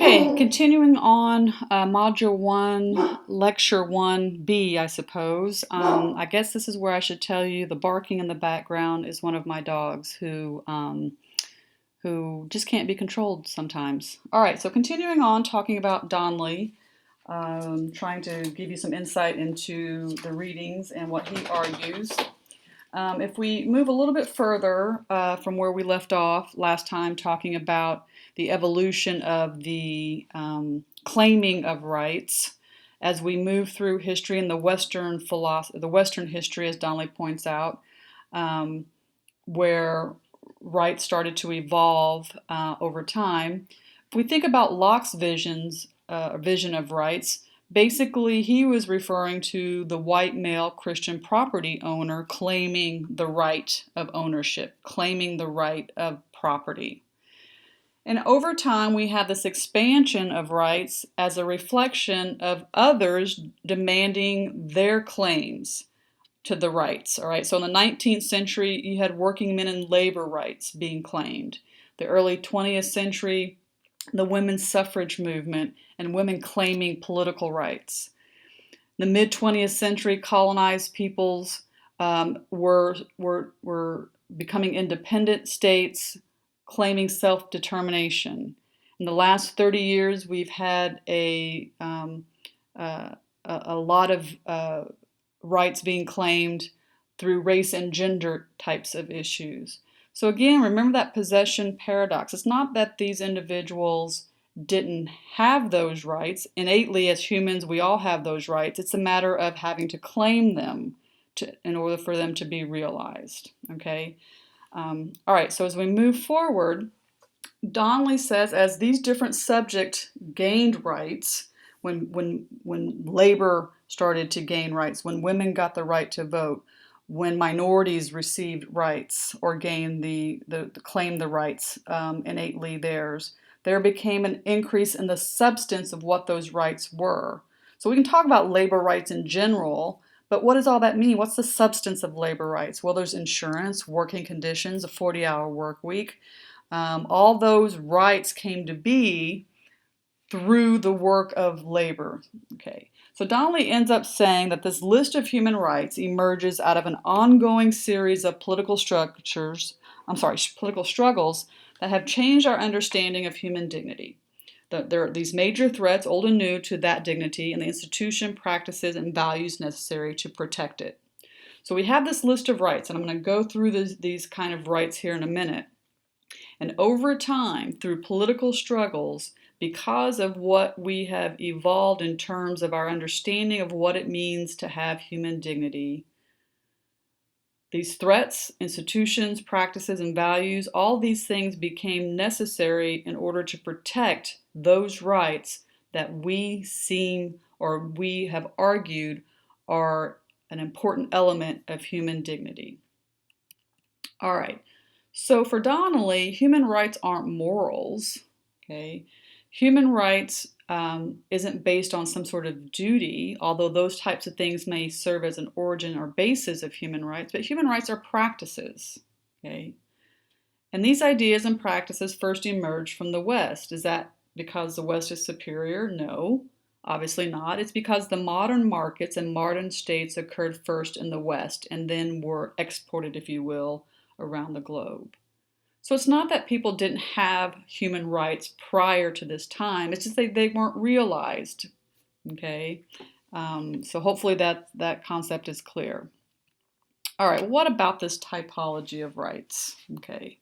Okay, continuing on Module 1, Lecture 1B, I suppose. I guess this is where I should tell you the barking in the background is one of my dogs who just can't be controlled sometimes. All right, so continuing on talking about Donley, trying to give you some insight into the readings and what he argues. If we move a little bit further from where we left off last time, talking about the evolution of the claiming of rights, as we move through history and the Western philosophy, the Western history, as Donnelly points out, where rights started to evolve over time. If we think about Locke's vision of rights, basically, he was referring to the white male Christian property owner claiming the right of ownership, claiming the right of property. And over time, we have this expansion of rights as a reflection of others demanding their claims to the rights. All right, so in the 19th century, you had working men and labor rights being claimed. The early 20th century, the women's suffrage movement and women claiming political rights. The mid 20th century, colonized peoples were becoming independent states, claiming self-determination. In the last 30 years, we've had a lot of rights being claimed through race and gender types of issues. So again, remember that possession paradox. It's not that these individuals didn't have those rights. Innately, as humans, we all have those rights. It's a matter of having to claim them in order for them to be realized. Okay. All right. So as we move forward, Donnelly says as these different subjects gained rights, when labor started to gain rights, when women got the right to vote, when minorities received rights or gained claimed the rights innately theirs, there became an increase in the substance of what those rights were. So we can talk about labor rights in general, but what does all that mean? What's the substance of labor rights? Well, there's insurance, working conditions, a 40-hour work week. All those rights came to be through the work of labor. Okay. So Donnelly ends up saying that this list of human rights emerges out of an ongoing series of political struggles that have changed our understanding of human dignity. There are these major threats, old and new, to that dignity and the institution, practices, and values necessary to protect it. So we have this list of rights, and I'm going to go through these kind of rights here in a minute. And over time, through political struggles, because of what we have evolved in terms of our understanding of what it means to have human dignity, these threats, institutions, practices, and values, all these things became necessary in order to protect those rights that we have argued are an important element of human dignity. All right. So for Donnelly, human rights aren't morals. Okay, human rights isn't based on some sort of duty, although those types of things may serve as an origin or basis of human rights. But human rights are practices. Okay, and these ideas and practices first emerged from the West. Is that because the West is superior? No, obviously not. It's because the modern markets and modern states occurred first in the West and then were exported, if you will, around the globe. So it's not that people didn't have human rights prior to this time, it's just they weren't realized. Okay, so hopefully that concept is clear. All right, what about this typology of rights? Okay.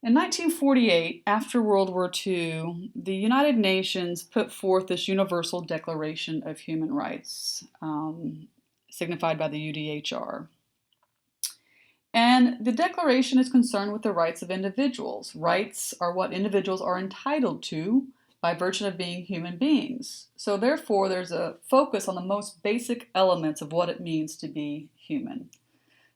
In 1948, after World War II, the United Nations put forth this Universal Declaration of Human Rights, signified by the UDHR. And the Declaration is concerned with the rights of individuals. Rights are what individuals are entitled to by virtue of being human beings. So therefore, there's a focus on the most basic elements of what it means to be human.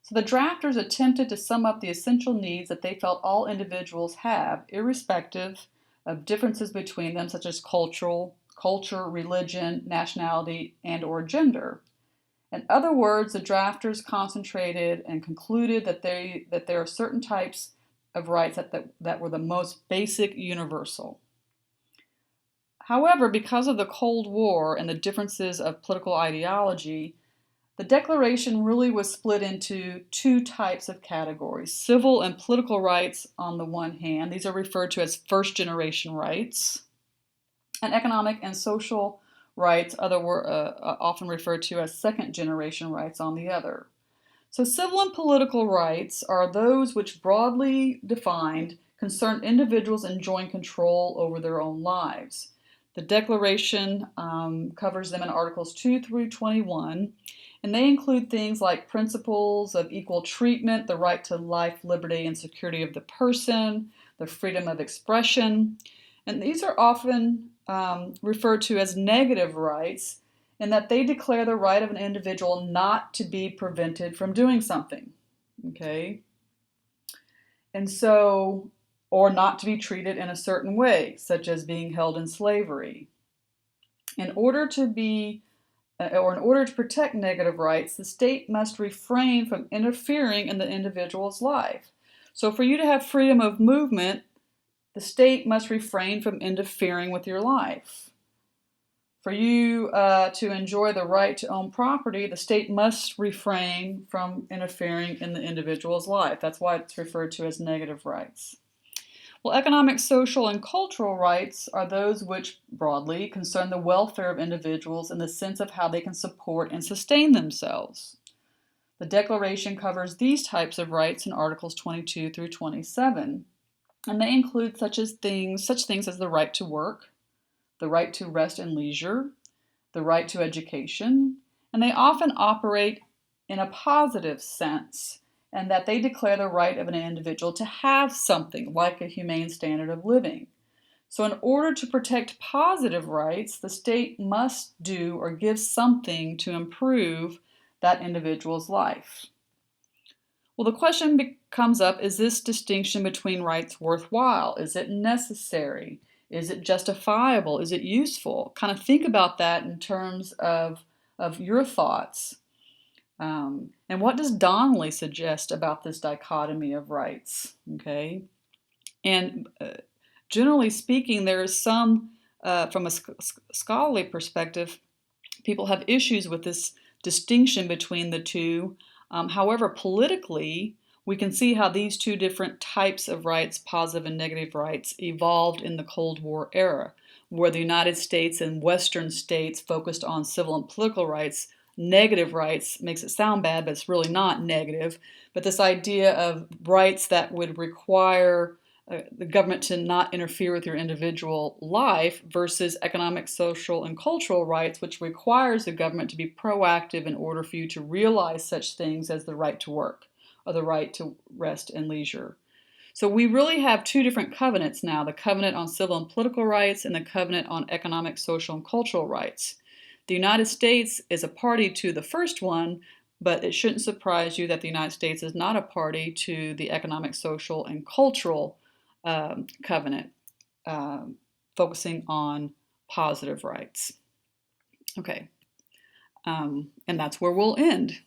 So the drafters attempted to sum up the essential needs that they felt all individuals have, irrespective of differences between them, such as culture, religion, nationality, and or gender. In other words, the drafters concentrated and concluded that there are certain types of rights that were the most basic universal. However, because of the Cold War and the differences of political ideology, the Declaration really was split into two types of categories: civil and political rights on the one hand, these are referred to as first generation rights, and economic and social rights, often referred to as second generation rights, on the other. So, civil and political rights are those which, broadly defined, concern individuals enjoying control over their own lives. The Declaration covers them in Articles 2 through 21, and they include things like principles of equal treatment, the right to life, liberty, and security of the person, the freedom of expression. And these are often referred to as negative rights, in that they declare the right of an individual not to be prevented from doing something, okay? And so, or not to be treated in a certain way, such as being held in slavery. In order to protect negative rights, the state must refrain from interfering in the individual's life. So for you to have freedom of movement, the state must refrain from interfering with your life. For you to enjoy the right to own property, the state must refrain from interfering in the individual's life. That's why it's referred to as negative rights. Well, economic, social, and cultural rights are those which broadly concern the welfare of individuals in the sense of how they can support and sustain themselves. The Declaration covers these types of rights in Articles 22 through 27, and they include such things as the right to work, the right to rest and leisure, the right to education, and they often operate in a positive sense, and that they declare the right of an individual to have something like a humane standard of living. So in order to protect positive rights, the state must do or give something to improve that individual's life. Well, the question comes up, is this distinction between rights worthwhile? Is it necessary? Is it justifiable? Is it useful? Kind of think about that in terms of your thoughts. And what does Donnelly suggest about this dichotomy of rights? Okay, and generally speaking, there is some, from a scholarly perspective, people have issues with this distinction between the two. However, politically, we can see how these two different types of rights, positive and negative rights, evolved in the Cold War era, where the United States and Western states focused on civil and political rights. Negative rights makes it sound bad, but it's really not negative. But this idea of rights that would require the government to not interfere with your individual life versus economic, social, and cultural rights, which requires the government to be proactive in order for you to realize such things as the right to work or the right to rest and leisure. So we really have two different covenants now, the covenant on civil and political rights and the covenant on economic, social, and cultural rights. The United States is a party to the first one, but it shouldn't surprise you that the United States is not a party to the economic, social, and cultural covenant, focusing on positive rights. Okay, and that's where we'll end.